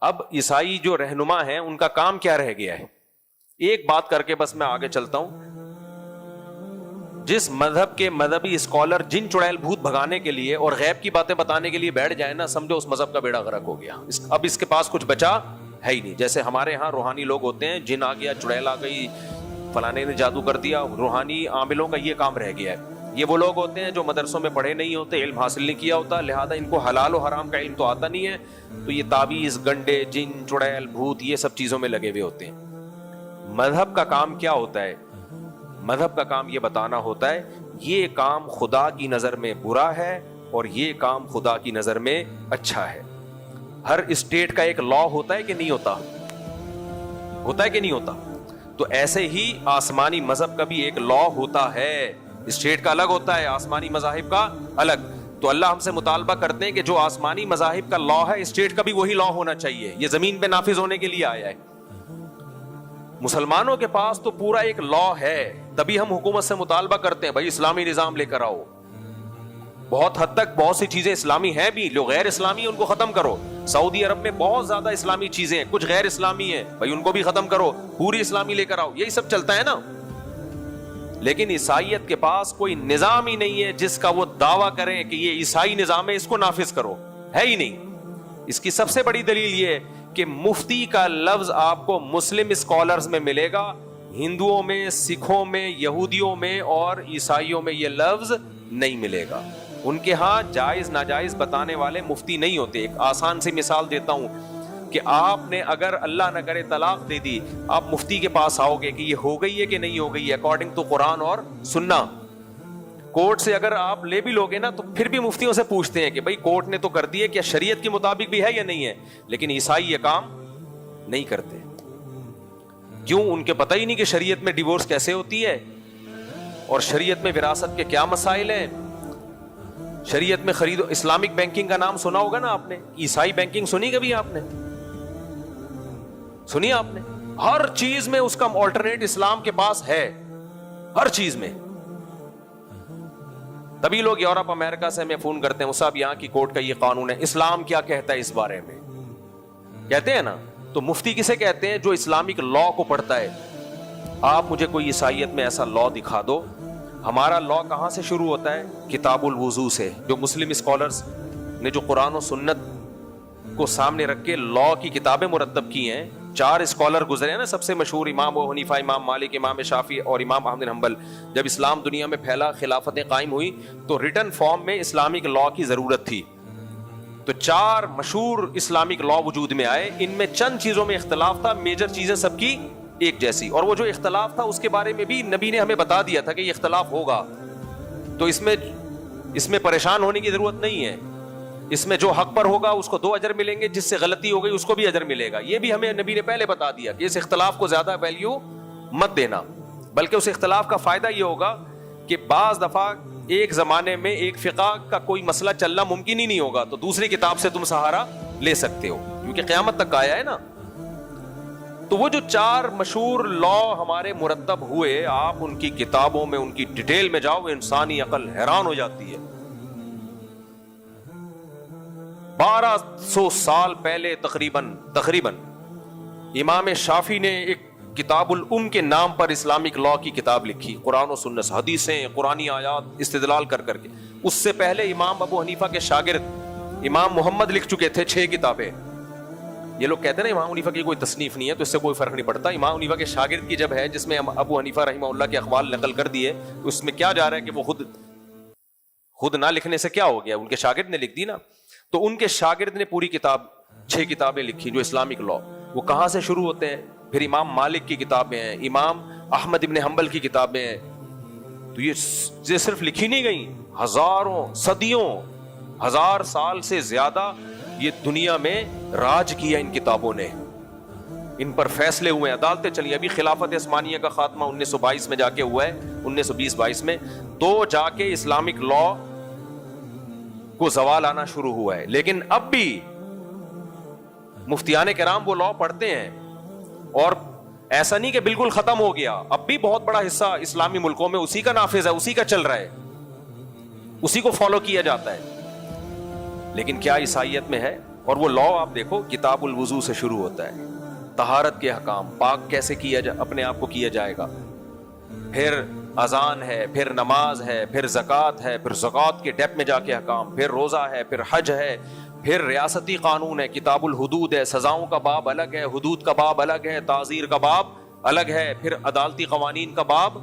اب عیسائی جو رہنما ہیں ان کا کام کیا رہ گیا ہے؟ ایک بات کر کے بس میں آگے چلتا ہوں. جس مذہب کے مذہبی اسکالر جن چڑیل بھوت بھگانے کے لیے اور غیب کی باتیں بتانے کے لیے بیٹھ جائے نا، سمجھو اس مذہب کا بیڑا غرق ہو گیا. اب اس کے پاس کچھ بچا ہے ہی نہیں. جیسے ہمارے ہاں روحانی لوگ ہوتے ہیں، جن آ گیا، چڑیل آ گئی، فلانے نے جادو کر دیا، روحانی عاملوں کا یہ کام رہ گیا ہے. یہ وہ لوگ ہوتے ہیں جو مدرسوں میں پڑھے نہیں ہوتے، علم حاصل نہیں کیا ہوتا، لہذا ان کو حلال و حرام کا علم تو آتا نہیں ہے، تو یہ تعویذ، گنڈے، جن، چڑیل، بھوت، یہ سب چیزوں میں لگے ہوئے ہوتے ہیں. مذہب کا کام کیا ہوتا ہے؟ مذہب کا کام یہ بتانا ہوتا ہے یہ کام خدا کی نظر میں برا ہے اور یہ کام خدا کی نظر میں اچھا ہے. ہر اسٹیٹ کا ایک لا ہوتا ہے کہ نہیں ہوتا؟ ہوتا ہے کہ نہیں ہوتا؟ تو ایسے ہی آسمانی مذہب کا بھی ایک لا ہوتا ہے. اسٹیٹ کا الگ ہوتا ہے، آسمانی مذاہب کا الگ. تو اللہ ہم سے مطالبہ کرتے ہیں کہ جو آسمانی مذاہب کا لا ہے، اسٹیٹ کا بھی وہی لا ہونا چاہیے. یہ زمین پہ نافذ ہونے کے لیے آیا ہے. مسلمانوں کے پاس تو پورا ایک لا ہے، تبھی ہم حکومت سے مطالبہ کرتے ہیں بھائی اسلامی نظام لے کر آؤ. بہت حد تک بہت سی چیزیں اسلامی ہیں بھی، جو غیر اسلامی ان کو ختم کرو. سعودی عرب میں بہت زیادہ اسلامی چیزیں ہیں، کچھ غیر اسلامی ہیں، بھائی ان کو بھی ختم کرو، پوری اسلامی لے کر آؤ. یہی سب چلتا ہے نا. لیکن عیسائیت کے پاس کوئی نظام ہی نہیں ہے جس کا وہ دعویٰ کریں کہ یہ عیسائی نظام ہے، اس کو نافذ کرو. ہے ہی نہیں. اس کی سب سے بڑی دلیل یہ ہے کہ مفتی کا لفظ آپ کو مسلم اسکالرز میں ملے گا، ہندوؤں میں، سکھوں میں، یہودیوں میں اور عیسائیوں میں یہ لفظ نہیں ملے گا. ان کے ہاں جائز ناجائز بتانے والے مفتی نہیں ہوتے. ایک آسان سی مثال دیتا ہوں کہ آپ نے اگر اللہ نہ کرے طلاق دے دی، آپ مفتی کے پاس آؤ گے کہ یہ ہو گئی ہے کہ نہیں ہو گئی ہے اکارڈنگ ٹو قرآن اور سننا. کورٹ سے اگر آپ لے بھی لوگے نا تو پھر بھی مفتیوں سے پوچھتے ہیں کہ بھئی کورٹ نے تو کر دی ہے، کیا شریعت کے مطابق بھی ہے یا نہیں ہے؟ لیکن عیسائی یہ کام نہیں کرتے. کیوں؟ ان کے پتہ ہی نہیں کہ شریعت میں ڈیورس کیسے ہوتی ہے اور شریعت میں وراثت کے کیا مسائل ہیں. شریعت میں خرید و اسلامک بینکنگ کا نام سنا ہوگا نا آپ نے. عیسائی بینکنگ سنی کبھی آپ نے؟ سنی آپ نے؟ ہر چیز میں اس کا آلٹرنیٹ اسلام کے پاس ہے، ہر چیز میں. تبھی لوگ یورپ امریکہ سے ہمیں فون کرتے ہیں، صاحب یہاں کی کورٹ کا یہ قانون ہے، اسلام کیا کہتا ہے اس بارے میں؟ کہتے ہیں نا. تو مفتی کسے کہتے ہیں؟ جو اسلامک لا کو پڑھتا ہے. آپ مجھے کوئی عیسائیت میں ایسا لا دکھا دو. ہمارا لا کہاں سے شروع ہوتا ہے؟ کتاب الوضو سے. جو مسلم اسکالرز نے جو قرآن و سنت کو سامنے رکھ کے لا کی کتابیں مرتب کی ہیں، 4 اسکالر گزرے ہیں نا سب سے مشہور، امام ابو حنیفہ، امام مالک، امام شافعی اور امام احمد بن حنبل. جب اسلام دنیا میں پھیلا، خلافتیں قائم ہوئی، تو ریٹن فارم میں اسلامک لا کی ضرورت تھی. تو 4 مشہور اسلامک لا وجود میں آئے. ان میں چند چیزوں میں اختلاف تھا، میجر چیزیں سب کی ایک جیسی. اور وہ جو اختلاف تھا اس کے بارے میں بھی نبی نے ہمیں بتا دیا تھا کہ یہ اختلاف ہوگا، تو اس میں پریشان ہونے کی ضرورت نہیں ہے. اس میں جو حق پر ہوگا اس کو 2 اجر ملیں گے، جس سے غلطی ہو گئی اس کو بھی اجر ملے گا. یہ بھی ہمیں نبی نے پہلے بتا دیا کہ اس اختلاف کو زیادہ ویلیو مت دینا، بلکہ اس اختلاف کا فائدہ یہ ہوگا کہ بعض دفعہ ایک زمانے میں ایک فقہ کا کوئی مسئلہ چلنا ممکن ہی نہیں ہوگا، تو دوسری کتاب سے تم سہارا لے سکتے ہو، کیونکہ قیامت تک آیا ہے نا. تو وہ جو 4 مشہور لا ہمارے مرتب ہوئے، آپ ان کی کتابوں میں ان کی ڈیٹیل میں جاؤ، انسانی عقل حیران ہو جاتی ہے. 1200 سال پہلے تقریباً امام شافعی نے ایک کتاب کے نام پر اسلامک لا کی کتاب لکھی، قرآن و سنت، حدیثیں، قرآنی آیات استدلال کر کے. اس سے پہلے امام ابو حنیفہ کے شاگرد امام محمد لکھ چکے تھے 6 کتابیں. یہ لوگ کہتے ہیں نا امام حنیفہ کی کوئی تصنیف نہیں ہے، تو اس سے کوئی فرق نہیں پڑتا. امام حنیفہ کے شاگرد کی جب ہے، جس میں ابو حنیفہ رحمہ اللہ کے اقوال نقل کر دیے، تو اس میں کیا جا رہا ہے کہ وہ خود نہ لکھنے سے کیا ہو گیا، ان کے شاگرد نے لکھ دی نا. تو ان کے شاگرد نے پوری کتاب 6 کتابیں لکھی جو اسلامک لا. وہ کہاں سے شروع ہوتے ہیں؟ پھر امام مالک کی کتابیں ہیں، امام احمد ابن حنبل کی کتابیں ہیں. تو یہ صرف لکھی نہیں گئی، ہزاروں، صدیوں، 1000 سال سے زیادہ یہ دنیا میں راج کیا ان کتابوں نے. ان پر فیصلے ہوئے، عدالتیں چلی. ابھی خلافت عثمانیہ کا خاتمہ 1922 میں جا کے ہوا ہے، 1920-22 میں. تو جا کے اسلامک لا کو زوال آنا شروع ہوا ہے. لیکن اب بھی مفتیان کرام وہ لا پڑھتے ہیں، اور ایسا نہیں کہ بالکل ختم ہو گیا. اب بھی بہت بڑا حصہ اسلامی ملکوں میں اسی کا نافذ ہے، اسی کا چل رہا ہے، اسی کو فالو کیا جاتا ہے. لیکن کیا عیسائیت میں ہے؟ اور وہ لا آپ دیکھو کتاب الوضو سے شروع ہوتا ہے، طہارت کے احکام، پاک کیسے کیا اپنے آپ کو کیا جائے گا، پھر اذان ہے، پھر نماز ہے، پھر زکوٰۃ ہے، پھر زکوٰۃ کے ڈیپ میں جا کے احکام، پھر روزہ ہے، پھر حج ہے، پھر ریاستی قانون ہے، کتاب الحدود ہے، سزاؤں کا باب الگ ہے، حدود کا باب الگ ہے، تعزیر کا باب الگ ہے، پھر عدالتی قوانین کا باب